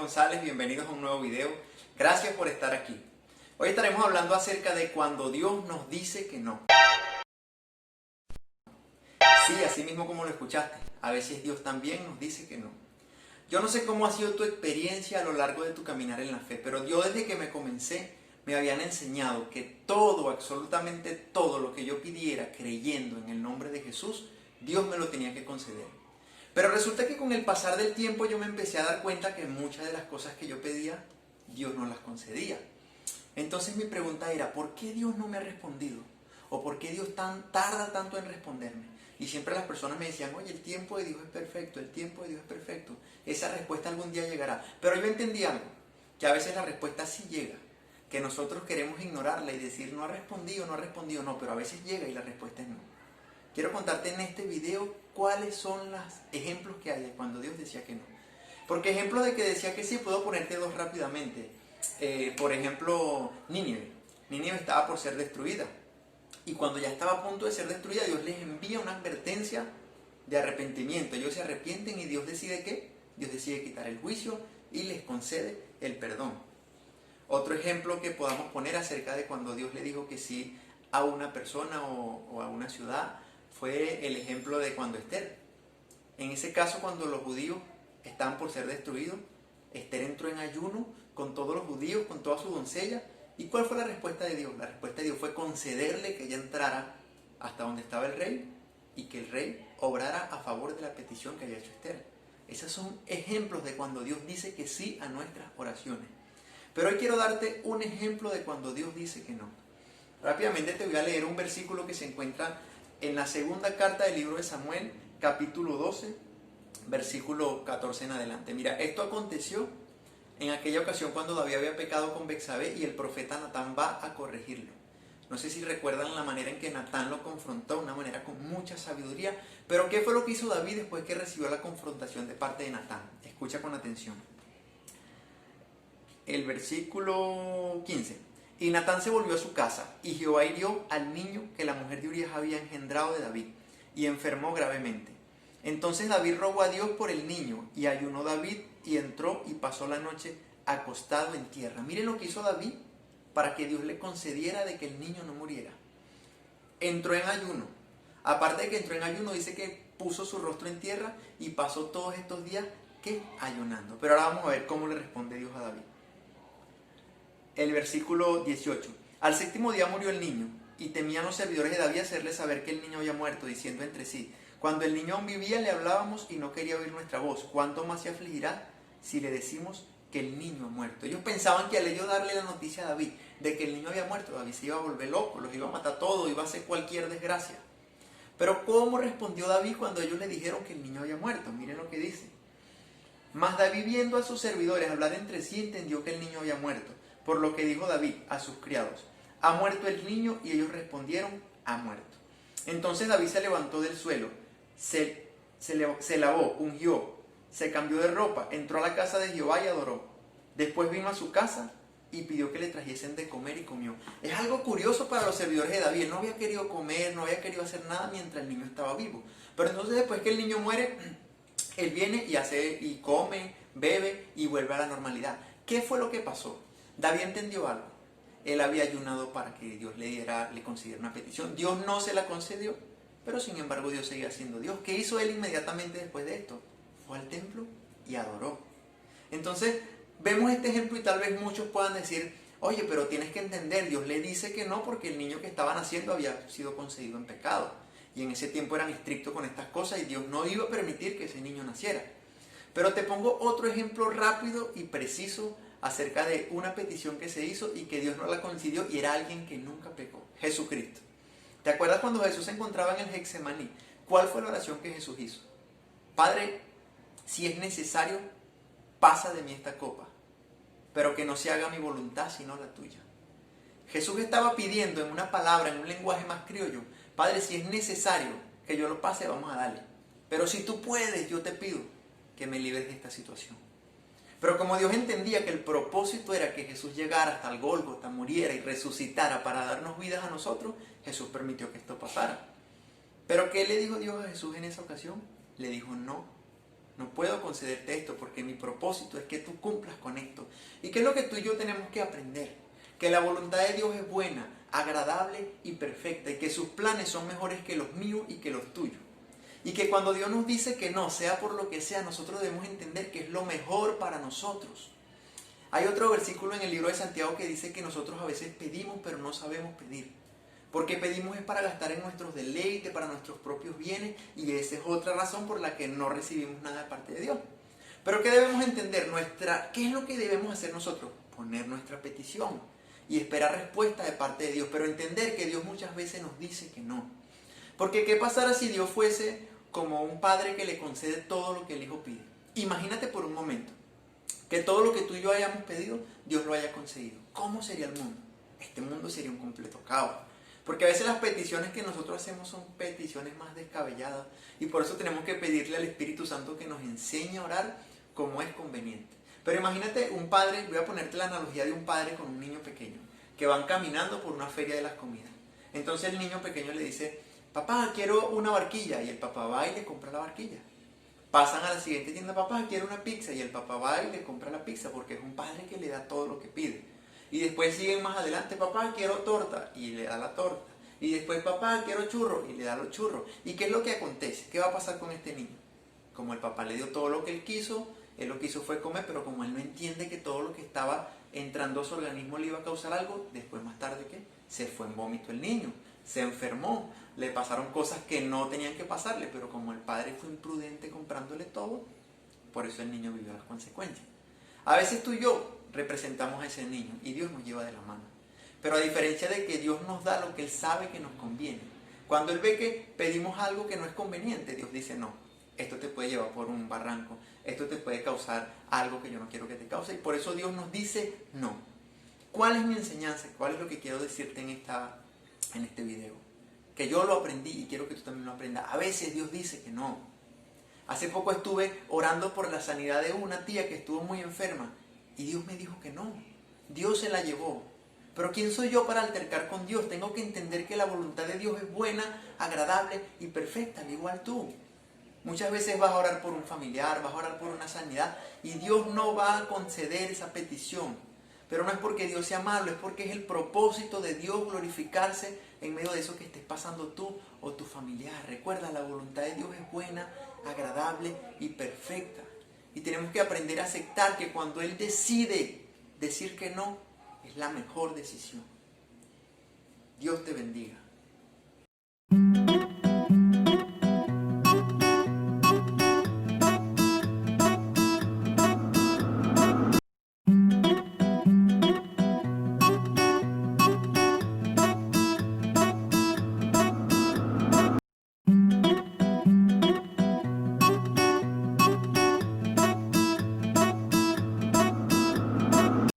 González, bienvenidos a un nuevo video. Gracias por estar aquí. Hoy estaremos hablando acerca de cuando Dios nos dice que no. Sí, así mismo como lo escuchaste, a veces Dios también nos dice que no. Yo no sé cómo ha sido tu experiencia a lo largo de tu caminar en la fe, pero yo desde que me comencé me habían enseñado que todo, absolutamente todo lo que yo pidiera creyendo en el nombre de Jesús, Dios me lo tenía que conceder. Pero resulta que con el pasar del tiempo yo me empecé a dar cuenta que muchas de las cosas que yo pedía, Dios no las concedía. Entonces mi pregunta era, ¿por qué Dios no me ha respondido? ¿O por qué Dios tarda tanto en responderme? Y siempre las personas me decían, oye, el tiempo de Dios es perfecto, el tiempo de Dios es perfecto. Esa respuesta algún día llegará. Pero yo entendí algo, que a veces la respuesta sí llega, que nosotros queremos ignorarla y decir, no ha respondido, no, pero a veces llega y la respuesta es no. Quiero contarte en este video cuáles son los ejemplos que hay de cuando Dios decía que no. Porque ejemplos de que decía que sí, puedo ponerte dos rápidamente. Por ejemplo, Nínive. Nínive estaba por ser destruida. Y cuando ya estaba a punto de ser destruida, Dios les envía una advertencia de arrepentimiento. Ellos se arrepienten y Dios decide ¿qué? Dios decide quitar el juicio y les concede el perdón. Otro ejemplo que podamos poner acerca de cuando Dios le dijo que sí a una persona o a una ciudad fue el ejemplo de cuando Esther. En ese caso, cuando los judíos estaban por ser destruidos, Esther entró en ayuno con todos los judíos, con toda su doncella. ¿Y cuál fue la respuesta de Dios? La respuesta de Dios fue concederle que ella entrara hasta donde estaba el rey y que el rey obrara a favor de la petición que había hecho Esther. Esos son ejemplos de cuando Dios dice que sí a nuestras oraciones. Pero hoy quiero darte un ejemplo de cuando Dios dice que no. Rápidamente te voy a leer un versículo que se encuentra en la segunda carta del libro de Samuel, capítulo 12, versículo 14 en adelante. Mira, esto aconteció en aquella ocasión cuando David había pecado con Betsabé y el profeta Natán va a corregirlo. No sé si recuerdan la manera en que Natán lo confrontó, una manera con mucha sabiduría. Pero ¿qué fue lo que hizo David después que recibió la confrontación de parte de Natán? Escucha con atención. El versículo 15. Y Natán se volvió a su casa, y Jehová hirió al niño que la mujer de Urías había engendrado de David, y enfermó gravemente. Entonces David rogó a Dios por el niño, y ayunó David, y entró y pasó la noche acostado en tierra. Miren lo que hizo David para que Dios le concediera de que el niño no muriera. Entró en ayuno. Aparte de que entró en ayuno, dice que puso su rostro en tierra y pasó todos estos días ¿qué? Ayunando. Pero ahora vamos a ver cómo le responde Dios a David. El versículo 18. Al séptimo día murió el niño, y temían los servidores de David hacerle saber que el niño había muerto, diciendo entre sí, cuando el niño aún vivía le hablábamos y no quería oír nuestra voz, ¿cuánto más se afligirá si le decimos que el niño ha muerto? Ellos pensaban que al ellos darle la noticia a David de que el niño había muerto, David se iba a volver loco, los iba a matar todo, iba a hacer cualquier desgracia. Pero ¿cómo respondió David cuando ellos le dijeron que el niño había muerto? Miren lo que dice. Mas David, viendo a sus servidores hablar entre sí, entendió que el niño había muerto. Por lo que dijo David a sus criados, ¿ha muerto el niño? Y ellos respondieron, ha muerto. Entonces David se levantó del suelo, se lavó, ungió, se cambió de ropa, entró a la casa de Jehová y adoró. Después vino a su casa y pidió que le trajesen de comer y comió. Es algo curioso para los servidores de David. Él no había querido comer, no había querido hacer nada mientras el niño estaba vivo. Pero entonces después que el niño muere, él viene y come, bebe y vuelve a la normalidad. ¿Qué fue lo que pasó? David entendió algo. Él había ayunado para que Dios le concediera una petición. Dios no se la concedió, pero sin embargo Dios seguía siendo Dios. ¿Qué hizo él inmediatamente después de esto? Fue al templo y adoró. Entonces, vemos este ejemplo y tal vez muchos puedan decir, oye, pero tienes que entender, Dios le dice que no porque el niño que estaba naciendo había sido concebido en pecado. Y en ese tiempo eran estrictos con estas cosas y Dios no iba a permitir que ese niño naciera. Pero te pongo otro ejemplo rápido y preciso acerca de una petición que se hizo y que Dios no la concedió y era alguien que nunca pecó, Jesucristo. ¿Te acuerdas cuando Jesús se encontraba en el Getsemaní? ¿Cuál fue la oración que Jesús hizo? Padre, si es necesario, pasa de mí esta copa, pero que no se haga mi voluntad sino la tuya. Jesús estaba pidiendo en una palabra, en un lenguaje más criollo, Padre, si es necesario que yo lo pase, vamos a darle. Pero si tú puedes, yo te pido que me libres de esta situación. Pero como Dios entendía que el propósito era que Jesús llegara hasta el Gólgota, muriera y resucitara para darnos vidas a nosotros, Jesús permitió que esto pasara. ¿Pero qué le dijo Dios a Jesús en esa ocasión? Le dijo, no, no puedo concederte esto porque mi propósito es que tú cumplas con esto. ¿Y qué es lo que tú y yo tenemos que aprender? Que la voluntad de Dios es buena, agradable y perfecta, y que sus planes son mejores que los míos y que los tuyos. Y que cuando Dios nos dice que no, sea por lo que sea, nosotros debemos entender que es lo mejor para nosotros. Hay otro versículo en el libro de Santiago que dice que nosotros a veces pedimos pero no sabemos pedir. Porque pedimos es para gastar en nuestros deleites, para nuestros propios bienes, y esa es otra razón por la que no recibimos nada de parte de Dios. Pero ¿qué debemos entender? ¿Qué es lo que debemos hacer nosotros? Poner nuestra petición y esperar respuesta de parte de Dios, pero entender que Dios muchas veces nos dice que no. Porque ¿qué pasará si Dios fuese como un padre que le concede todo lo que el hijo pide? Imagínate por un momento que todo lo que tú y yo hayamos pedido, Dios lo haya conseguido. ¿Cómo sería el mundo? Este mundo sería un completo caos. Porque a veces las peticiones que nosotros hacemos son peticiones más descabelladas, y por eso tenemos que pedirle al Espíritu Santo que nos enseñe a orar como es conveniente. Pero imagínate un padre, voy a ponerte la analogía de un padre con un niño pequeño, que van caminando por una feria de las comidas. Entonces el niño pequeño le dice: papá, quiero una barquilla, y el papá va y le compra la barquilla. Pasan a la siguiente tienda: papá, quiero una pizza, y el papá va y le compra la pizza, porque es un padre que le da todo lo que pide. Y después siguen más adelante: papá, quiero torta, y le da la torta. Y después: papá, quiero churros, y le da los churros. ¿Y qué es lo que acontece? ¿Qué va a pasar con este niño? Como el papá le dio todo lo que él quiso, él lo que hizo fue comer, pero como él no entiende que todo lo que estaba entrando a su organismo le iba a causar algo, después más tarde, ¿qué? Se fue en vómito el niño, se enfermó, le pasaron cosas que no tenían que pasarle, pero como el padre fue imprudente comprándole todo, por eso el niño vivió las consecuencias. A veces tú y yo representamos a ese niño y Dios nos lleva de la mano. Pero a diferencia de que Dios nos da lo que Él sabe que nos conviene, cuando Él ve que pedimos algo que no es conveniente, Dios dice: no, esto te puede llevar por un barranco, esto te puede causar algo que yo no quiero que te cause, y por eso Dios nos dice no. ¿Cuál es mi enseñanza? ¿Cuál es lo que quiero decirte en este video? Que yo lo aprendí y quiero que tú también lo aprendas. A veces Dios dice que no. Hace poco estuve orando por la sanidad de una tía que estuvo muy enferma y Dios me dijo que no. Dios se la llevó. Pero ¿quién soy yo para altercar con Dios? Tengo que entender que la voluntad de Dios es buena, agradable y perfecta, al igual tú. Muchas veces vas a orar por un familiar, vas a orar por una sanidad y Dios no va a conceder esa petición. Pero no es porque Dios sea malo, es porque es el propósito de Dios glorificarse en medio de eso que estés pasando tú o tu familiar. Recuerda, la voluntad de Dios es buena, agradable y perfecta. Y tenemos que aprender a aceptar que cuando Él decide decir que no, es la mejor decisión. Dios te bendiga.